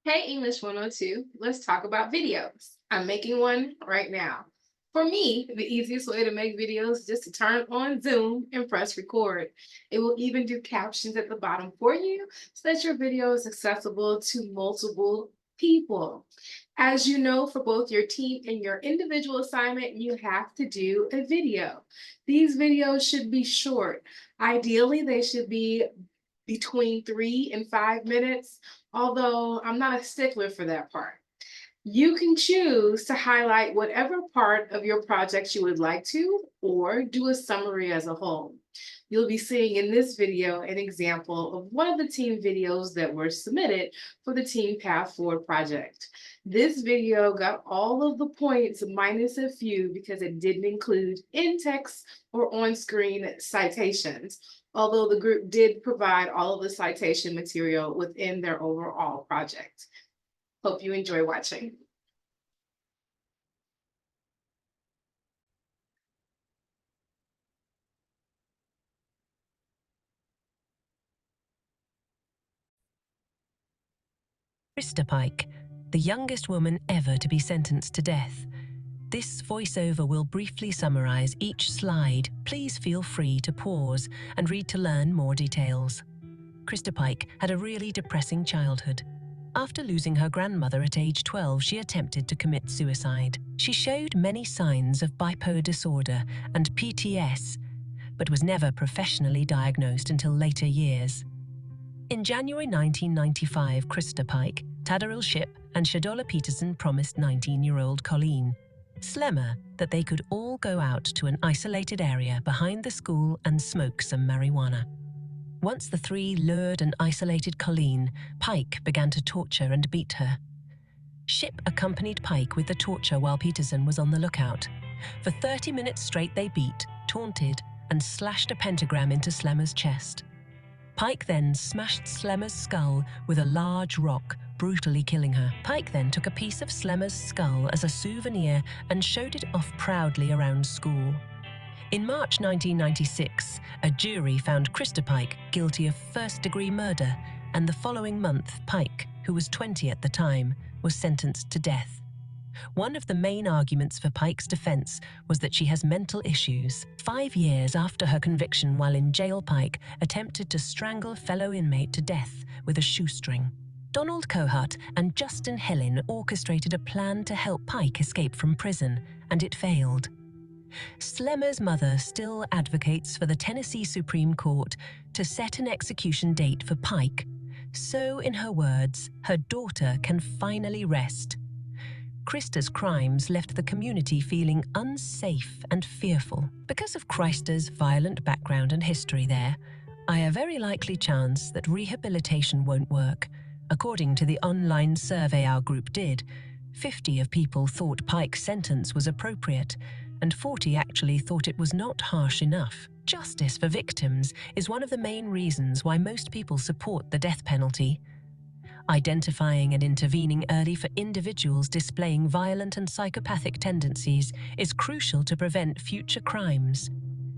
Hey, English 102, let's talk about videos. I'm making one right now. For me, the easiest way to make videos is just to turn on Zoom and press record. It will even do captions at the bottom for you so that your video is accessible to multiple people. As you know, for both your team and your individual assignment, you have to do a video. These videos should be short. Ideally, they should be between 3 and 5 minutes, although I'm not a stickler for that part. You can choose to highlight whatever part of your project you would like to, or do a summary as a whole. You'll be seeing in this video an example of one of the team videos that were submitted for the Team Path Forward project. This video got all of the points minus a few because it didn't include in-text or on-screen citations, although the group did provide all of the citation material within their overall project. Hope you enjoy watching. Krista Pike, the youngest woman ever to be sentenced to death. This voiceover will briefly summarize each slide. Please feel free to pause and read to learn more details. Krista Pike had a really depressing childhood. After losing her grandmother at age 12, she attempted to commit suicide. She showed many signs of bipolar disorder and PTS, but was never professionally diagnosed until later years. In January 1995, Krista Pike, Tadaril Ship, and Shadola Peterson promised 19-year-old Colleen Slemmer that they could all go out to an isolated area behind the school and smoke some marijuana. Once the three lured and isolated Colleen, Pike began to torture and beat her. Ship accompanied Pike with the torture while Peterson was on the lookout. For 30 minutes straight they beat, taunted, and slashed a pentagram into Slemmer's chest. Pike then smashed Slemmer's skull with a large rock, brutally killing her. Pike then took a piece of Slemmer's skull as a souvenir and showed it off proudly around school. In March 1996, a jury found Krista Pike guilty of first-degree murder, and the following month, Pike, who was 20 at the time, was sentenced to death. One of the main arguments for Pike's defense was that she has mental issues. 5 years after her conviction while in jail, Pike attempted to strangle a fellow inmate to death with a shoestring. Donald Kohut and Justin Helen orchestrated a plan to help Pike escape from prison, and it failed. Slemmer's mother still advocates for the Tennessee Supreme Court to set an execution date for Pike, so, in her words, her daughter can finally rest. Krista's crimes left the community feeling unsafe and fearful. Because of Krista's violent background and history there, a very likely chance that rehabilitation won't work. According to the online survey our group did, 50 of people thought Pike's sentence was appropriate, and 40 actually thought it was not harsh enough. Justice for victims is one of the main reasons why most people support the death penalty. Identifying and intervening early for individuals displaying violent and psychopathic tendencies is crucial to prevent future crimes.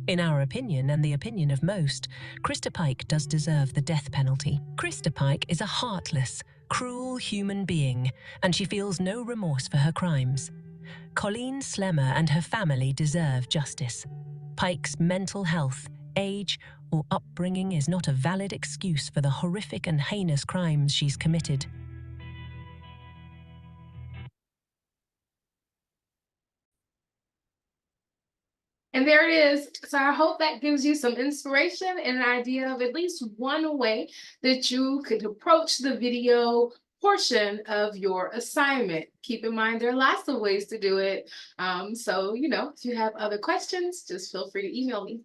In our opinion, and the opinion of most, Krista Pike does deserve the death penalty. Krista Pike is a heartless, cruel human being, and she feels no remorse for her crimes. Colleen Slemmer and her family deserve justice. Pike's mental health, age, or upbringing is not a valid excuse for the horrific and heinous crimes she's committed. And there it is. So I hope that gives you some inspiration and an idea of at least one way that you could approach the video portion of your assignment. Keep in mind, there are lots of ways to do it. So, if you have other questions, just feel free to email me.